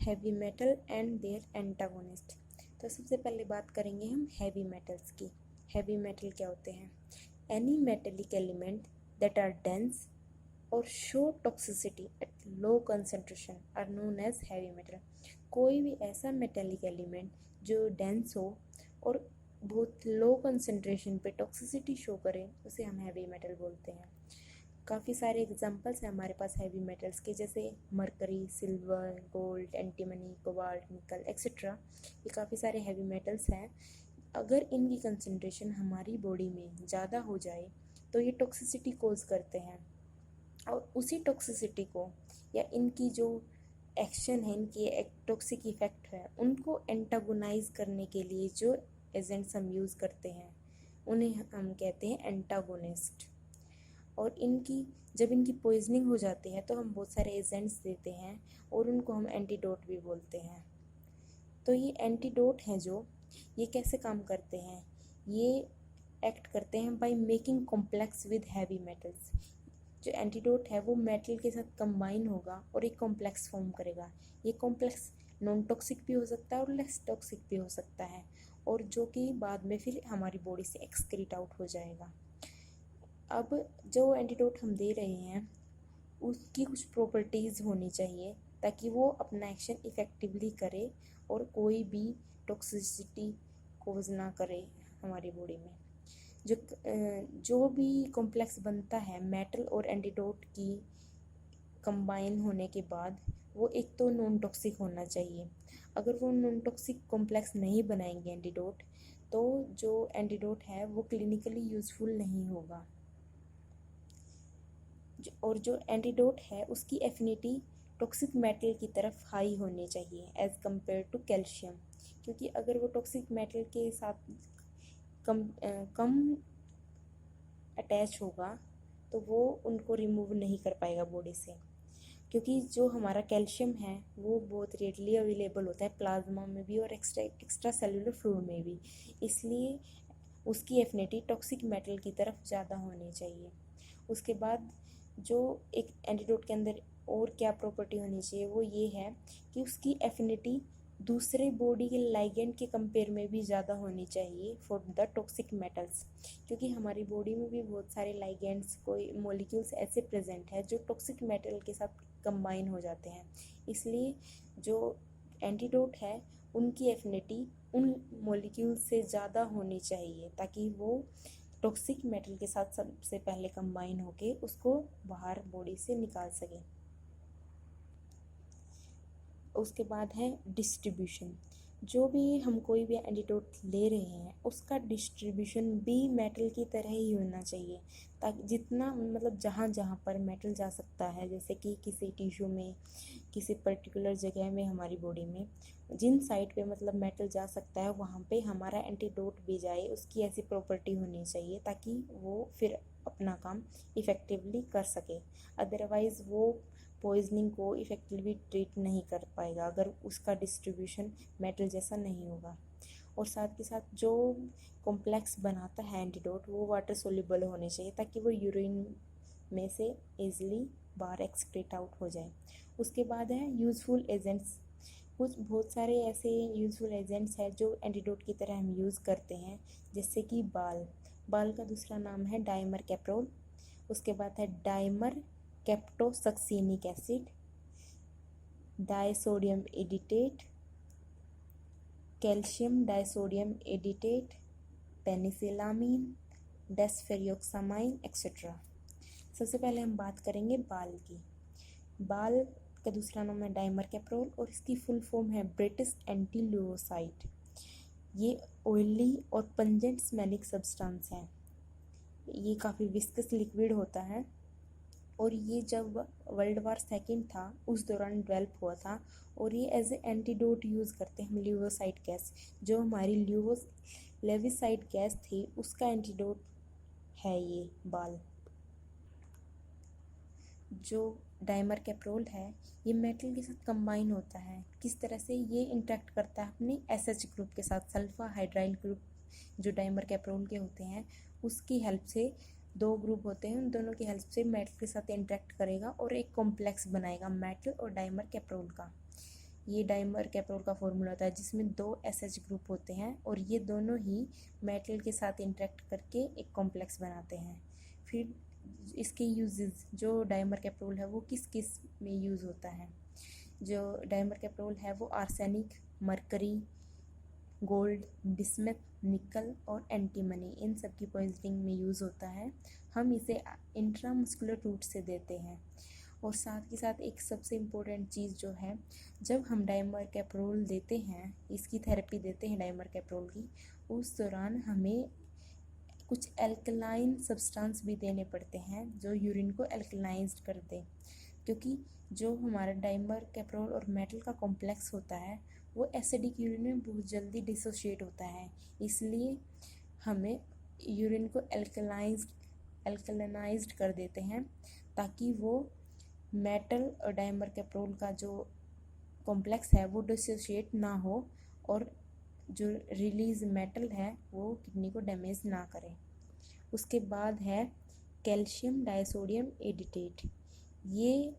Heavy metal and their antagonist. तो सबसे पहले बात करेंगे हम हैवी मेटल्स की। हैवी मेटल क्या होते हैं? Any metallic element that are dense और show toxicity at low concentration are known as heavy metal. कोई भी ऐसा मेटेलिक एलिमेंट जो डेंस हो और बहुत लो कंसंट्रेशन पे टॉक्सिसिटी शो करे उसे हम हैवी मेटल बोलते हैं। काफ़ी सारे एग्जांपल्स हैं हमारे पास हैवी मेटल्स के, जैसे mercury, silver, gold, antimony, cobalt, निकल एक्सेट्रा। ये काफ़ी सारे हैवी मेटल्स हैं। अगर इनकी कंसंट्रेशन हमारी बॉडी में ज़्यादा हो जाए तो ये टॉक्सिसिटी कोज करते हैं, और उसी टॉक्सिसिटी को या इनकी जो एक्शन है, इनकी टॉक्सिक इफेक्ट है, उनको एंटागोनाइज करने के लिए जो एजेंट्स हम यूज़ करते हैं उन्हें हम कहते हैं एंटागोनिस्ट। और जब इनकी पॉइजनिंग हो जाती है तो हम बहुत सारे एजेंट्स देते हैं और उनको हम एंटीडोट भी बोलते हैं। तो ये एंटीडोट हैं जो ये कैसे काम करते हैं? ये एक्ट करते हैं by making complex with heavy metals. जो एंटीडोट है वो मेटल के साथ कंबाइन होगा और एक कॉम्प्लेक्स फॉर्म करेगा। ये कॉम्प्लेक्स नॉन टॉक्सिक भी हो सकता है और लेस टॉक्सिक भी हो सकता है, और जो कि बाद में फिर हमारी बॉडी से एक्सक्रीट आउट हो जाएगा। अब जो एंटीडोट हम दे रहे हैं उसकी कुछ प्रॉपर्टीज़ होनी चाहिए ताकि वो अपना एक्शन इफ़ेक्टिवली करे और कोई भी टॉक्सिसिटी कोज ना करे हमारी बॉडी में। जो भी कॉम्प्लेक्स बनता है मेटल और एंटीडोट की कंबाइन होने के बाद, वो एक तो नॉन टॉक्सिक होना चाहिए। अगर वो नॉन टॉक्सिक कॉम्प्लेक्स नहीं बनाएंगे एंटीडोट, तो जो एंटीडोट है वो क्लिनिकली यूज़फुल नहीं होगा। और जो एंटीडोट है उसकी एफिनिटी टॉक्सिक मेटल की तरफ हाई होनी चाहिए एज़ कम्पेयर टू कैल्शियम, क्योंकि अगर वो टॉक्सिक मेटल के साथ कम अटैच होगा तो वो उनको रिमूव नहीं कर पाएगा बॉडी से। क्योंकि जो हमारा कैल्शियम है वो बहुत रेडली अवेलेबल होता है प्लाज्मा में भी और एक्स्ट्रा सेलुलर फ्लूइड में भी, इसलिए उसकी एफिनिटी टॉक्सिक मेटल की तरफ ज़्यादा होनी चाहिए। उसके बाद जो एक एंटीडोट के अंदर और क्या प्रॉपर्टी होनी चाहिए वो ये है कि उसकी एफिनिटी दूसरे बॉडी के लाइगेंड के कंपेयर में भी ज़्यादा होनी चाहिए फॉर द टॉक्सिक मेटल्स, क्योंकि हमारी बॉडी में भी बहुत सारे लाइगेंड्स, कोई मॉलिक्यूल्स ऐसे प्रेजेंट है जो टॉक्सिक मेटल के साथ कंबाइन हो जाते हैं। इसलिए जो एंटीडोट है उनकी एफिनिटी उन मॉलिक्यूल से ज़्यादा होनी चाहिए ताकि वो टॉक्सिक मेटल के साथ सबसे पहले कंबाइन होके उसको बाहर बॉडी से निकाल सके। उसके बाद है डिस्ट्रीब्यूशन। जो भी हम कोई भी एंटीडोट ले रहे हैं उसका डिस्ट्रीब्यूशन भी मेटल की तरह ही होना चाहिए, ताकि जितना मतलब जहाँ जहाँ पर मेटल जा सकता है, जैसे कि किसी टिश्यू में, किसी पर्टिकुलर जगह में हमारी बॉडी में जिन साइड पे मतलब मेटल जा सकता है वहाँ पे हमारा एंटीडोट भी जाए, उसकी ऐसी प्रॉपर्टी होनी चाहिए ताकि वो फिर अपना काम इफ़ेक्टिवली कर सके। अदरवाइज़ वो पॉइजनिंग को इफ़ेक्टिवली ट्रीट नहीं कर पाएगा अगर उसका डिस्ट्रीब्यूशन मेटल जैसा नहीं होगा। और साथ के साथ जो कॉम्प्लेक्स बनाता है एंटीडोट वो वाटर सोल्यूबल होने चाहिए ताकि वो यूरिन में से ईजिली बाहर एक्सक्रीट आउट हो जाए। उसके बाद है यूज़फुल एजेंट्स। कुछ बहुत सारे ऐसे यूज़फुल एजेंट्स हैं जो एंटीडोट की तरह हम यूज़ करते हैं, जैसे कि बाल का दूसरा नाम है डाइमर कैप्रोल। उसके बाद है dimercaptosuccinic acid, disodium edetate, calcium disodium edetate, penicillamine, desferrioxamine etcetera. सबसे पहले हम बात करेंगे बाल की। बाल का दूसरा नाम है डाइमर कैप्रोल और इसकी फुल फॉर्म है ब्रिटिश एंटील्यूसाइड। ये ऑयली और पंजेंट स्मेलिक सब्सटेंस है। ये काफ़ी विस्कस लिक्विड होता है और ये जब वर्ल्ड वार सेकेंड था उस दौरान डेवलप हुआ था, और ये एज ए एंटीडोट यूज़ करते हैं हम ल्यूवोसाइड गैस। जो हमारी लेविसाइड गैस थी उसका एंटीडोट है ये बाल। जो डाइमर कैप्रोल है ये मेटल के साथ कंबाइन होता है। किस तरह से ये इंटरेक्ट करता है अपने एसएच ग्रुप के साथ, सल्फा हाइड्राइल ग्रुप जो डाइमर कैप्रोल के होते हैं उसकी हेल्प से, दो ग्रुप होते हैं उन दोनों की हेल्प से मेटल के साथ इंटरेक्ट करेगा और एक कॉम्प्लेक्स बनाएगा मेटल और डाइमर कैप्रोल का। ये डाइमर कैप्रोल का फॉर्मूला होता है जिसमें 2 SH ग्रुप होते हैं और ये दोनों ही मेटल के साथ इंटरेक्ट करके एक कॉम्प्लेक्स बनाते हैं। फिर इसके यूजेस, जो डाइमर कैप्रोल है वो किस किस में यूज़ होता है। जो डाइमर कैप्रोल है वो आर्सेनिक, मरकरी, गोल्ड, बिस्मथ, निकल और एंटीमनी इन सब की पॉइजनिंग में यूज़ होता है। हम इसे इंट्रामस्कुलर रूट से देते हैं। और साथ के साथ एक सबसे इम्पोर्टेंट चीज़ जो है, जब हम डाइमर कैप्रोल देते हैं, इसकी थेरेपी देते हैं डाइमर कैप्रोल की, उस दौरान हमें कुछ एल्कलाइन सब्सटेंस भी देने पड़ते हैं जो यूरिन को एल्कलाइज्ड कर दें, क्योंकि जो हमारा डाइमर कैप्रोल और मेटल का कॉम्प्लेक्स होता है वो एसिडिक यूरिन में बहुत जल्दी डिसोशिएट होता है। इसलिए हमें यूरिन को एल्कलाइज्ड कर देते हैं ताकि वो मेटल और डाइमर कैप्रोल का जो कॉम्प्लेक्स है वो डिसोशिएट ना हो और जो रिलीज मेटल है वो किडनी को डैमेज ना करे। उसके बाद है कैल्शियम डाइसोडियम एडिटेट। ये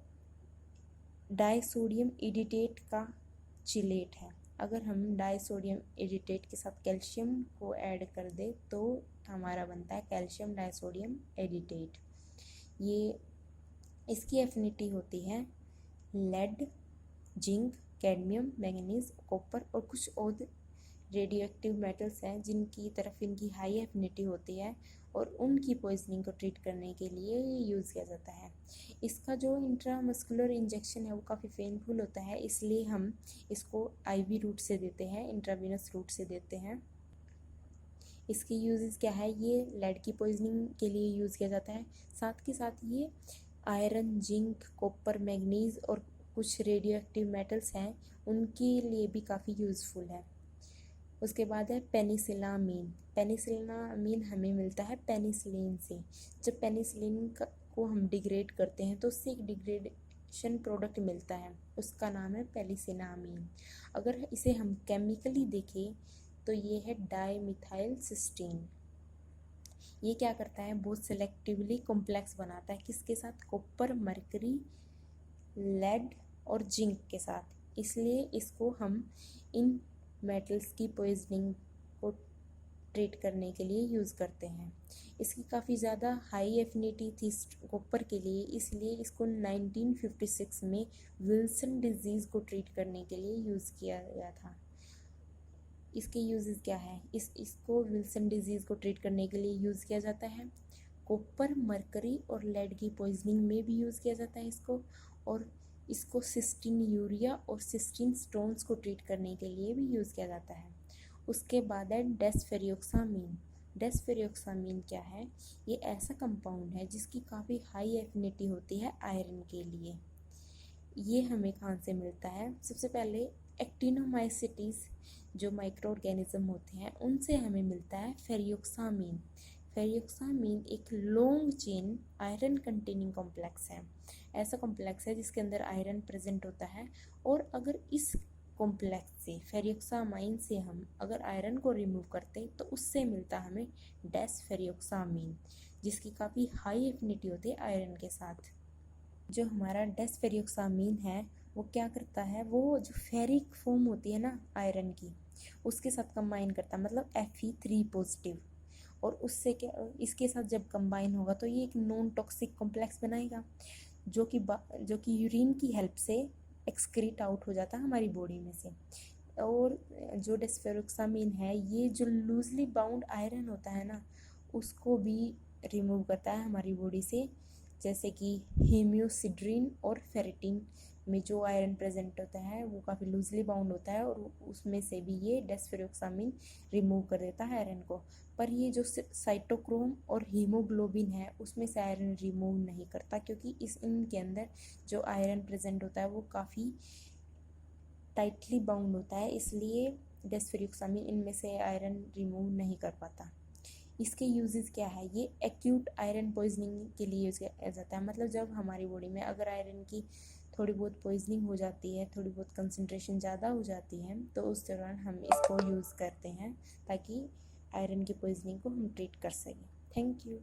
डाइसोडियम एडिटेट का चिलेट है। अगर हम डाइसोडियम एडिटेट के साथ कैल्शियम को ऐड कर दे तो हमारा बनता है कैल्शियम डाइसोडियम एडिटेट। ये इसकी एफिनिटी होती है lead, zinc, cadmium, manganese, copper और कुछ और रेडियो एक्टिव मेटल्स हैं जिनकी तरफ इनकी हाई एफिनिटी होती है और उनकी पॉइजनिंग को ट्रीट करने के लिए यूज़ किया जाता है। इसका जो इंट्रामस्कुलर इंजेक्शन है वो काफ़ी पेनफुल होता है, इसलिए हम इसको IV रूट से देते हैं, इंट्रावीनस रूट से देते हैं। इसके यूजेस क्या है, ये लेड की पॉइजनिंग के लिए यूज़ किया जाता है। साथ के साथ ये आयरन, जिंक, कॉपर, मैग्नीज और कुछ रेडियो एक्टिव मेटल्स हैं उनके लिए भी काफ़ी यूज़फुल है। उसके बाद है पेनिसिलामीन। पेनिसिलामीन हमें मिलता है पेनिसिलिन से। जब पेनिसिलिन को हम डिग्रेड करते हैं तो उससे एक डिग्रेडेशन प्रोडक्ट मिलता है, उसका नाम है पेनिसिलामीन। अगर इसे हम केमिकली देखें तो ये है डाईमिथाइल सिस्टीन। ये क्या करता है, बहुत सेलेक्टिवली कॉम्प्लेक्स बनाता है किसके साथ, कॉपर, मरकरी, लेड और जिंक के साथ। इसलिए इसको हम इन मेटल्स की पॉइजनिंग को ट्रीट करने के लिए यूज़ करते हैं। इसकी काफ़ी ज़्यादा हाई एफिनिटी थी कॉपर के लिए, इसलिए इसको 1956 में विल्सन डिजीज़ को ट्रीट करने के लिए यूज़ किया गया था। इसके यूजेस क्या है, इसको विल्सन डिजीज़ को ट्रीट करने के लिए यूज़ किया जाता है। कॉपर, मरकरी और लेड की पॉइजनिंग में भी यूज़ किया जाता है इसको, और इसको सिस्टीन यूरिया और सिस्टीन स्टोन्स को ट्रीट करने के लिए भी यूज़ किया जाता है। उसके बाद है डेस्फेरियोक्सामीन। डेस्फेरियोक्सामीन क्या है, ये ऐसा कंपाउंड है जिसकी काफ़ी हाई एफिनिटी होती है आयरन के लिए। ये हमें कहाँ से मिलता है, सबसे पहले एक्टिनोमाइसिटीज जो माइक्रो ऑर्गेनिज्म होते हैं उनसे हमें मिलता है फेरियोक्सामीन। फेरियोक्सामीन एक long chain iron containing complex है। ऐसा कॉम्प्लेक्स है जिसके अंदर आयरन प्रेजेंट होता है, और अगर इस कॉम्प्लेक्स से फेरियोक्सामाइन से हम अगर आयरन को रिमूव करते तो उससे मिलता हमें डेस्फेरियोक्सामीन, जिसकी काफ़ी हाई एफिनिटी होती है आयरन के साथ। जो हमारा डेस्फेरियोक्सामीन है वो क्या करता है, वो जो फेरिक फॉर्म होती है ना आयरन की, उसके साथ कंबाइन करता है, मतलब Fe3 पॉजिटिव, और उससे क्या, इसके साथ जब कंबाइन होगा तो ये एक नॉन टॉक्सिक कॉम्प्लेक्स बनाएगा जो कि यूरिन की हेल्प से एक्सक्रीट आउट हो जाता है हमारी बॉडी में से। और जो डेस्फेरियोक्सामीन है ये जो लूजली बाउंड आयरन होता है ना उसको भी रिमूव करता है हमारी बॉडी से, जैसे कि हेमियोसिड्रिन और फेरिटिन में जो आयरन प्रेजेंट होता है वो काफ़ी लूजली बाउंड होता है और उसमें से भी ये डेस्फेरियोक्सामीन रिमूव कर देता है आयरन को। पर ये जो साइटोक्रोम और हीमोग्लोबिन है उसमें से आयरन रिमूव नहीं करता, क्योंकि इनके अंदर जो आयरन प्रेजेंट होता है वो काफ़ी टाइटली बाउंड होता है, इसलिए डेस्फेरियोक्सामीन इनमें से आयरन रिमूव नहीं कर पाता। इसके यूजेस क्या है, ये एक्यूट आयरन पॉइजनिंग के लिए यूज़ किया जाता है। मतलब जब हमारी बॉडी में अगर आयरन की थोड़ी बहुत पॉइजनिंग हो जाती है, थोड़ी बहुत कंसंट्रेशन ज़्यादा हो जाती है, तो उस दौरान हम इसको यूज़ करते हैं ताकि आयरन की पॉइजनिंग को हम ट्रीट कर सकें। Thank you.